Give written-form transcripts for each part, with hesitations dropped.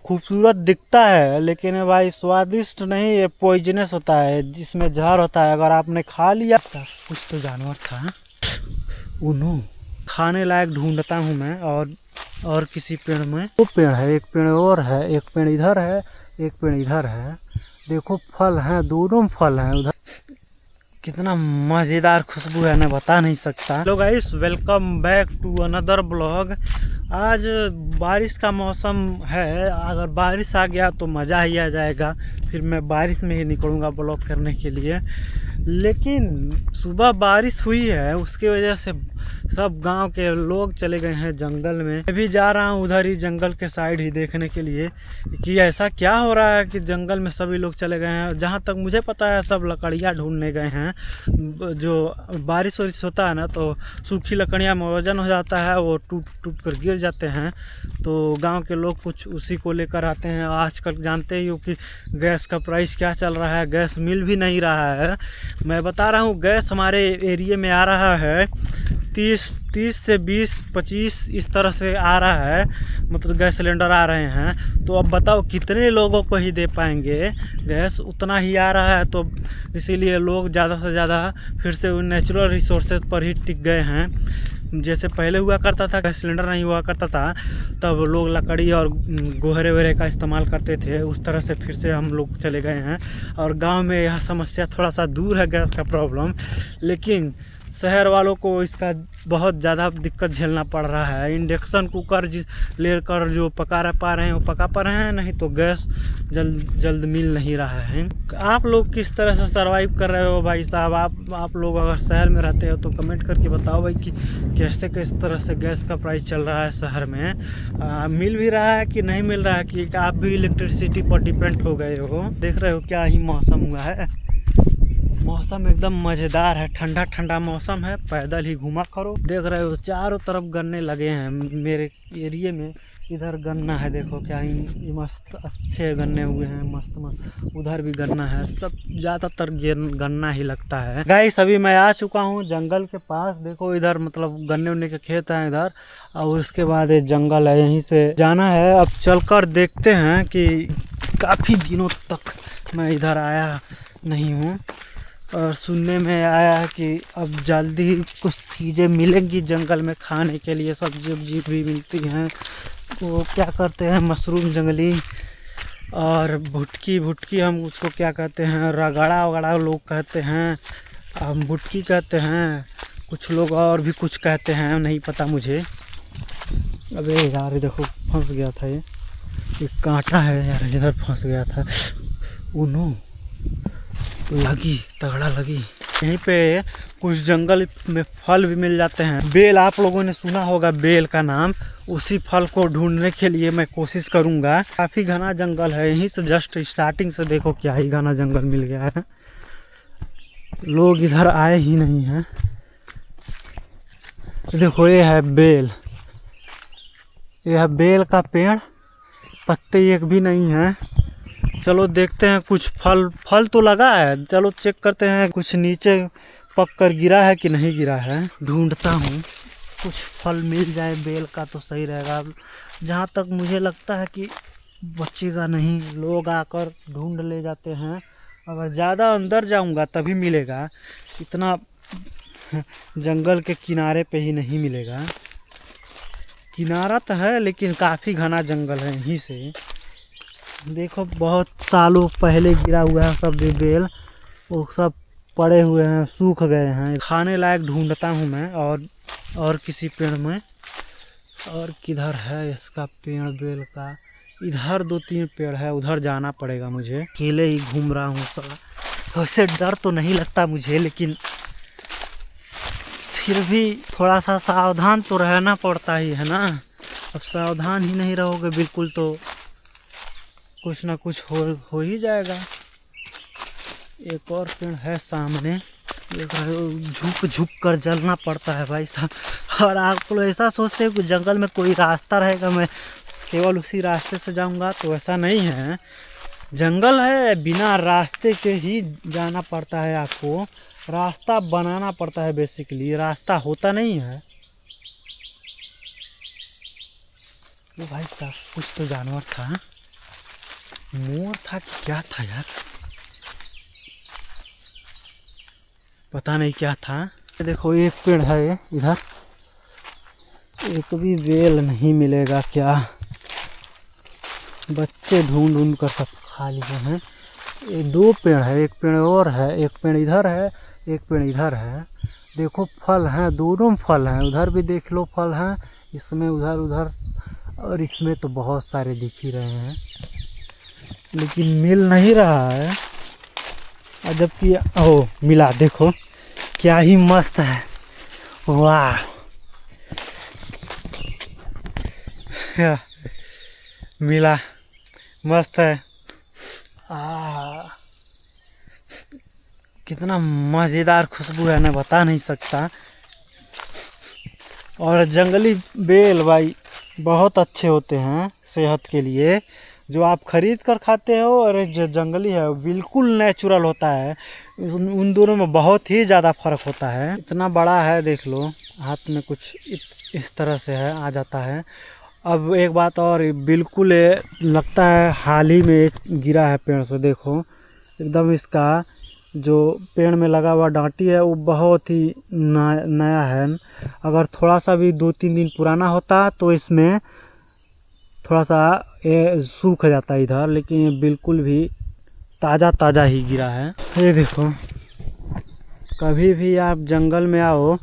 खूबसूरत दिखता है लेकिन भाई स्वादिष्ट नहीं, ये पॉइजनस होता है, जिसमें जहर होता है। अगर आपने खा लिया, कुछ तो जानवर था उन्हों खाने लायक ढूंढता हूँ मैं। और किसी पेड़ में दो पेड़ है, एक पेड़ और है, एक पेड़ इधर है, एक पेड़ इधर है। देखो फल है, दोनों फल हैं उधर। कितना मज़ेदार खुशबू है, मैं बता नहीं सकता। Hello guys, welcome back to another blog. आज बारिश का मौसम है, अगर बारिश आ गया तो मज़ा ही आ जाएगा। फिर मैं बारिश में ही निकलूँगा ब्लॉग करने के लिए। लेकिन सुबह बारिश हुई है, उसकी वजह से सब गांव के लोग चले गए हैं जंगल में। मैं भी जा रहा हूं उधर ही जंगल के साइड ही देखने के लिए कि ऐसा क्या हो रहा है कि जंगल में सभी लोग चले गए हैं। जहां तक मुझे पता है सब लकड़ियां ढूंढने गए हैं। जो बारिश वारिश होता है ना, तो सूखी लकड़ियां में वजन हो जाता है, वो टूट टूट कर गिर जाते हैं। तो गाँव के लोग कुछ उसी को लेकर आते हैं। आजकल जानते ही हो कि गैस का प्राइस क्या चल रहा है, गैस मिल भी नहीं रहा है। मैं बता रहा हूँ, गैस हमारे एरिया में आ रहा है 30 से 20-25 इस तरह से आ रहा है, मतलब गैस सिलेंडर आ रहे हैं। तो अब बताओ कितने लोगों को ही दे पाएंगे, गैस उतना ही आ रहा है। तो इसीलिए लोग ज़्यादा से ज़्यादा फिर से नेचुरल रिसोर्सेज पर ही टिक गए हैं। जैसे पहले हुआ करता था, गैस सिलेंडर नहीं हुआ करता था, तब लोग लकड़ी और गोहरे वगैरह का इस्तेमाल करते थे। उस तरह से फिर से हम लोग चले गए हैं। और गांव में यह समस्या थोड़ा सा दूर है गैस का प्रॉब्लम, लेकिन शहर वालों को इसका बहुत ज़्यादा दिक्कत झेलना पड़ रहा है। इंडक्शन कुकर लेकर जो पका पा रहे हैं वो पका पा रहे हैं, नहीं तो गैस जल्द मिल नहीं रहा है। आप लोग किस तरह से सरवाइव कर रहे हो भाई साहब? आप लोग अगर शहर में रहते हो तो कमेंट करके बताओ भाई कि कैसे किस तरह से गैस का प्राइस चल रहा है शहर में। मिल भी रहा है कि नहीं मिल रहा है, कि आप भी इलेक्ट्रिसिटी पर डिपेंड हो गए हो। देख रहे हो क्या ही मौसम हुआ है। मौसम एकदम मज़ेदार है, ठंडा ठंडा मौसम है। पैदल ही घूमा करो। देख रहे हो चारों तरफ गन्ने लगे हैं मेरे एरिया में। इधर गन्ना है, देखो क्या ही मस्त अच्छे गन्ने हुए हैं, मस्त मस्त। उधर भी गन्ना है, सब ज़्यादातर गन्ना ही लगता है। गाइस अभी मैं आ चुका हूँ जंगल के पास। देखो इधर मतलब गन्ने उन्ने के खेत हैं इधर, और उसके बाद ये जंगल है, यहीं से जाना है। अब चलकर देखते हैं कि काफ़ी दिनों तक मैं इधर आया नहीं हूँ, और सुनने में आया है कि अब जल्दी कुछ चीज़ें मिलेंगी जंगल में खाने के लिए। सब्जी वब्जी भी मिलती हैं। वो क्या करते हैं, मशरूम जंगली और भुटकी हम उसको क्या कहते हैं, रगड़ा वगड़ा लोग कहते हैं, हम भुटकी कहते हैं। कुछ लोग और भी कुछ कहते हैं, नहीं पता मुझे। अबे यार देखो फंस गया था, ये कांटा है यार, इधर फंस गया था। उन्हों लगी तगड़ा लगी। यहीं पे कुछ जंगल में फल भी मिल जाते हैं। बेल, आप लोगों ने सुना होगा बेल का नाम। उसी फल को ढूंढने के लिए मैं कोशिश करूंगा। काफ़ी घना जंगल है, यहीं से जस्ट स्टार्टिंग से देखो क्या ही घना जंगल मिल गया है। लोग इधर आए ही नहीं हैं। देखो ये है बेल, ये है बेल का पेड़, पत्ते एक भी नहीं है। चलो देखते हैं, कुछ फल तो लगा है, चलो चेक करते हैं कुछ नीचे पक कर गिरा है कि नहीं गिरा है। ढूंढता हूँ, कुछ फल मिल जाए बेल का तो सही रहेगा। जहाँ तक मुझे लगता है कि बचेगा नहीं, लोग आकर ढूंढ ले जाते हैं। अगर ज़्यादा अंदर जाऊँगा तभी मिलेगा, इतना जंगल के किनारे पे ही नहीं मिलेगा। किनारा तो है लेकिन काफ़ी घना जंगल है। यहीं से देखो बहुत सालों पहले गिरा हुआ है सब बेल, वो सब पड़े हुए हैं, सूख गए हैं। खाने लायक ढूंढता हूँ मैं और किसी पेड़ में। और किधर है इसका पेड़ बेल का? इधर 2-3 पेड़ है, उधर जाना पड़ेगा मुझे। अकेले ही घूम रहा हूँ तो वैसे डर तो नहीं लगता मुझे, लेकिन फिर भी थोड़ा सा सावधान तो रहना पड़ता ही है ना। अब सावधान ही नहीं रहोगे बिल्कुल तो कुछ ना कुछ हो ही जाएगा। एक और पेड़ है सामने, देख रहे हो, झुक कर जलना पड़ता है भाई साहब। और आप लोग ऐसा सोचते हो कि जंगल में कोई रास्ता रहेगा, मैं केवल उसी रास्ते से जाऊंगा, तो ऐसा नहीं है। जंगल है, बिना रास्ते के ही जाना पड़ता है। आपको रास्ता बनाना पड़ता है, बेसिकली रास्ता होता नहीं है। वो भाई साहब कुछ तो जानवर था। मोर था कि क्या था यार, पता नहीं क्या था। देखो एक पेड़ है इधर, एक भी बेल नहीं मिलेगा क्या, बच्चे ढूंढ ढूंढ कर सब खा लिए हैं। ये दो पेड़ है, एक पेड़ और है, एक पेड़ इधर है, एक पेड़ इधर है। देखो फल हैं, दोनों फल हैं, उधर भी देख लो फल हैं, इसमें उधर उधर, और इसमें तो बहुत सारे दिख ही रहे हैं, लेकिन मिल नहीं रहा है। और जबकि ओ मिला, देखो क्या ही मस्त है, वाह मिला, मस्त है। कितना मज़ेदार खुशबू है ना, बता नहीं सकता। और जंगली बेल भाई बहुत अच्छे होते हैं सेहत के लिए, जो आप खरीद कर खाते हो और जो जंगली है वो बिल्कुल नेचुरल होता है। उन दोनों में बहुत ही ज़्यादा फ़र्क होता है। इतना बड़ा है, देख लो हाथ में कुछ इस तरह से है, आ जाता है। अब एक बात और, बिल्कुल लगता है हाल ही में गिरा है पेड़ से, देखो एकदम इसका जो पेड़ में लगा हुआ डांटी है वो बहुत ही नया है। अगर थोड़ा सा भी 2-3 दिन पुराना होता तो इसमें थोड़ा सा ये सूख जाता है इधर, लेकिन ये बिल्कुल भी ताज़ा ताज़ा ही गिरा है। ये देखो, कभी भी आप जंगल में आओ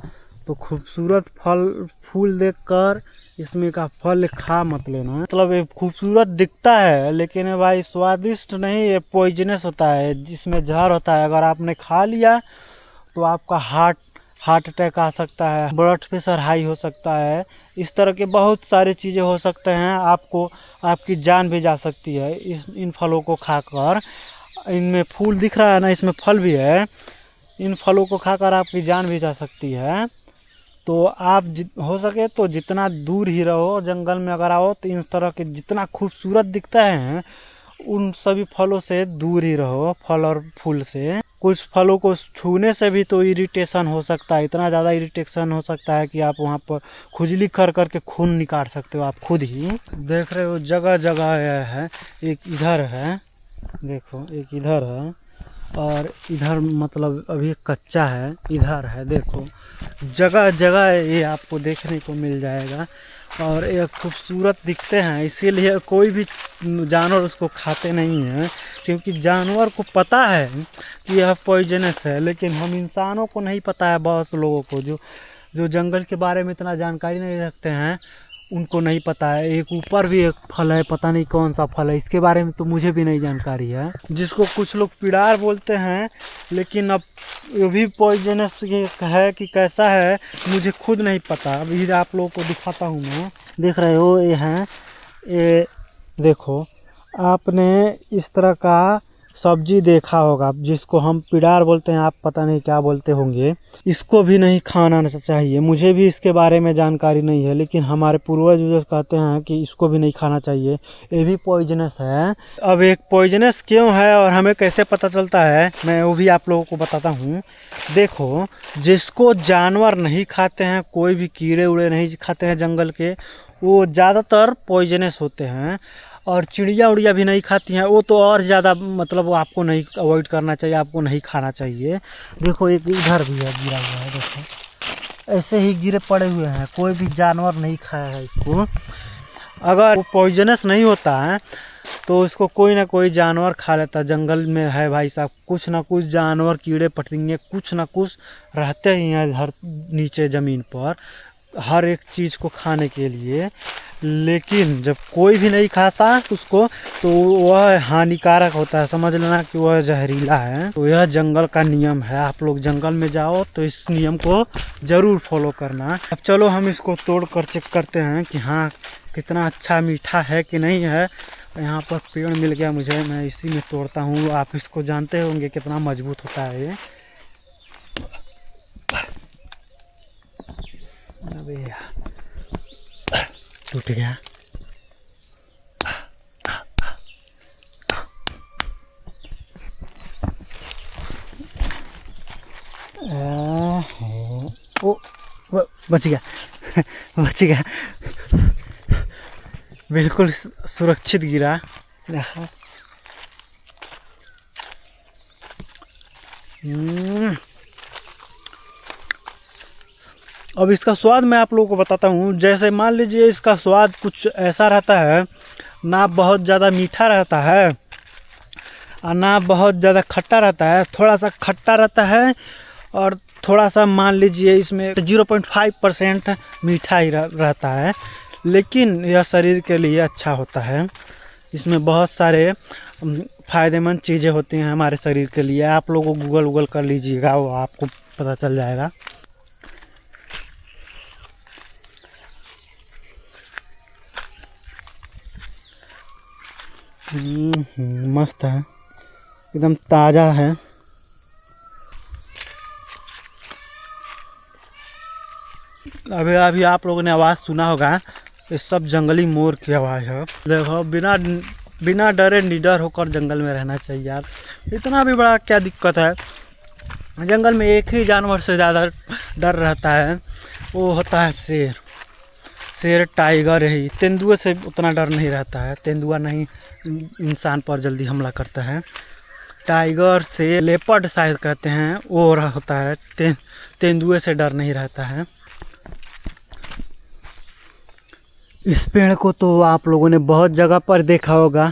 तो खूबसूरत फल फूल देखकर इसमें का फल खा मत लेना। मतलब ये खूबसूरत दिखता है लेकिन भाई स्वादिष्ट नहीं, ये पॉइजनस होता है, जिसमें जहर होता है। अगर आपने खा लिया तो आपका हार्ट अटैक आ सकता है, ब्लड प्रेशर हाई हो सकता है, इस तरह के बहुत सारी चीज़ें हो सकते हैं। आपको आपकी जान भी जा सकती है इन फलों को खाकर। इनमें फूल दिख रहा है ना, इसमें फल भी है, इन फलों को खाकर आपकी जान भी जा सकती है। तो आप हो सके तो जितना दूर ही रहो जंगल में, अगर आओ तो इन तरह के जितना खूबसूरत दिखता है उन सभी फलों से दूर ही रहो, फल और फूल से। कुछ फलों को छूने से भी तो इरिटेशन हो सकता है, इतना ज़्यादा इरिटेशन हो सकता है कि आप वहाँ पर खुजली कर कर के खून निकाल सकते हो आप खुद ही। देख रहे हो जगह जगह है, एक इधर है, देखो एक इधर है, और इधर मतलब अभी कच्चा है, इधर है, देखो जगह जगह ये आपको देखने को मिल जाएगा। और ये खूबसूरत दिखते हैं, इसीलिए कोई भी जानवर उसको खाते नहीं हैं, क्योंकि जानवर को पता है कि यह पॉइजनस है, लेकिन हम इंसानों को नहीं पता है। बहुत लोगों को जो जंगल के बारे में इतना जानकारी नहीं रखते हैं उनको नहीं पता है। एक ऊपर भी एक फल है, पता नहीं कौन सा फल है, इसके बारे में तो मुझे भी नहीं जानकारी है, जिसको कुछ लोग पिड़ार बोलते हैं, लेकिन अब ये भी पॉइजनस है कि कैसा है मुझे खुद नहीं पता। अभी आप लोगों को दिखाता हूँ मैं, देख रहे हो ये हैं, ये देखो आपने इस तरह का सब्जी देखा होगा जिसको हम पिड़ार बोलते हैं, आप पता नहीं क्या बोलते होंगे। इसको भी नहीं खाना चाहिए, मुझे भी इसके बारे में जानकारी नहीं है, लेकिन हमारे पूर्वज जो कहते हैं कि इसको भी नहीं खाना चाहिए, ये भी पॉइजनस है। अब एक पॉइजनस क्यों है और हमें कैसे पता चलता है, मैं वो भी आप लोगों को बताता हूँ। देखो जिसको जानवर नहीं खाते हैं, कोई भी कीड़े उड़े नहीं खाते हैं जंगल के, वो ज़्यादातर पॉइजनस होते हैं। और चिड़िया उड़िया भी नहीं खाती हैं, वो तो और ज़्यादा, मतलब वो आपको नहीं अवॉइड करना चाहिए, आपको नहीं खाना चाहिए। देखो एक इधर भी है, गिरा हुआ है, देखो ऐसे ही गिरे पड़े हुए हैं, कोई भी जानवर नहीं खाया है इसको। अगर वो पॉइजनस नहीं होता है तो इसको कोई ना कोई जानवर खा लेता। जंगल में है भाई साहब, कुछ ना कुछ जानवर, कीड़े पतंगे कुछ ना कुछ रहते ही हैं हर नीचे ज़मीन पर, हर एक चीज़ को खाने के लिए। लेकिन जब कोई भी नहीं खाता उसको तो वह हानिकारक होता है, समझ लेना कि वह जहरीला है। तो यह जंगल का नियम है, आप लोग जंगल में जाओ तो इस नियम को ज़रूर फॉलो करना। अब चलो हम इसको तोड़ कर चेक करते हैं कि हाँ कितना अच्छा मीठा है कि नहीं है। यहाँ पर पेड़ मिल गया मुझे, मैं इसी में तोड़ता हूँ। आप इसको जानते होंगे कितना मजबूत होता है ये। अबे यार टूट गया। ओ बच गया बच गया, बिल्कुल सुरक्षित गिरा। देखा अब इसका स्वाद मैं आप लोगों को बताता हूँ। जैसे मान लीजिए इसका स्वाद कुछ ऐसा रहता है, ना बहुत ज़्यादा मीठा रहता है और ना बहुत ज़्यादा खट्टा रहता है, थोड़ा सा खट्टा रहता है और थोड़ा सा मान लीजिए इसमें 0.5% मीठा ही रहता है। लेकिन यह शरीर के लिए अच्छा होता है। इसमें बहुत सारे फ़ायदेमंद चीज़ें होती हैं हमारे शरीर के लिए। आप लोगों को गूगल कर लीजिएगा, वो आपको पता चल जाएगा। मस्त है, एकदम ताज़ा है। अभी आप लोगों ने आवाज़ सुना होगा, ये सब जंगली मोर की आवाज़ है। देखो, बिना डरे निडर होकर जंगल में रहना चाहिए यार। इतना भी बड़ा क्या दिक्कत है, जंगल में एक ही जानवर से ज़्यादा डर रहता है, वो होता है शेर। शेर, टाइगर, ही तेंदुए से उतना डर नहीं रहता है। तेंदुआ नहीं इंसान पर जल्दी हमला करता है। टाइगर से लेपर्ड शायद कहते हैं, वो होता है। तेंदुए से डर नहीं रहता है। इस पेड़ को तो आप लोगों ने बहुत जगह पर देखा होगा।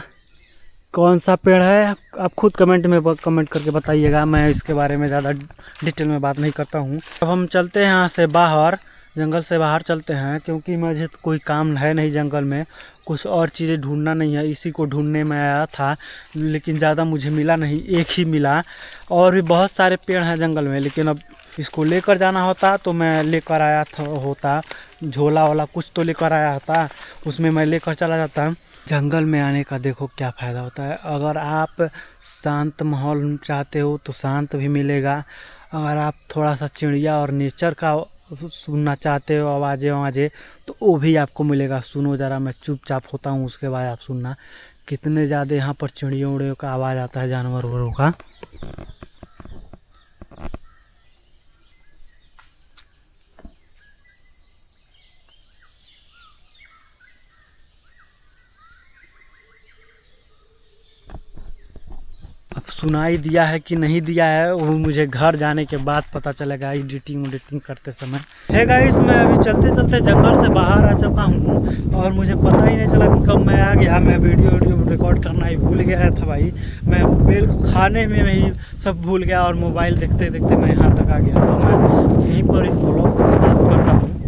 कौन सा पेड़ है आप खुद कमेंट करके बताइएगा। मैं इसके बारे में ज़्यादा डिटेल में बात नहीं करता हूँ। अब हम चलते हैं यहाँ से बाहर, जंगल से बाहर चलते हैं, क्योंकि मुझे तो कोई काम है नहीं जंगल में। कुछ और चीज़ें ढूंढना नहीं है, इसी को ढूंढने में आया था, लेकिन ज़्यादा मुझे मिला नहीं, एक ही मिला। और भी बहुत सारे पेड़ हैं जंगल में, लेकिन अब इसको लेकर जाना होता तो मैं लेकर आया होता। झोला वाला कुछ तो लेकर आया होता, उसमें मैं लेकर चला जाता। जंगल में आने का देखो क्या फ़ायदा होता है। अगर आप शांत माहौल चाहते हो तो शांत भी मिलेगा। अगर आप थोड़ा सा चिड़िया और नेचर का सुनना चाहते हो, आवाज़ें, तो वो भी आपको मिलेगा। सुनो ज़रा, मैं चुपचाप होता हूँ, उसके बाद आप सुनना कितने ज़्यादा यहाँ पर चिड़ियों का आवाज़ आता है, जानवरों का। अब सुनाई दिया है कि नहीं दिया है, वो मुझे घर जाने के बाद पता चलेगा, एडिटिंग करते समय। है गाइस, मैं अभी चलते चलते जंगल से बाहर आ चुका हूँ और मुझे पता ही नहीं चला कि कब मैं आ गया। मैं वीडियो रिकॉर्ड करना ही भूल गया था भाई। मैं बेल को खाने में ही सब भूल गया और मोबाइल देखते देखते मैं यहाँ तक आ गया। तो मैं यहीं पर इस ब्लॉग को समाप्त करता हूँ।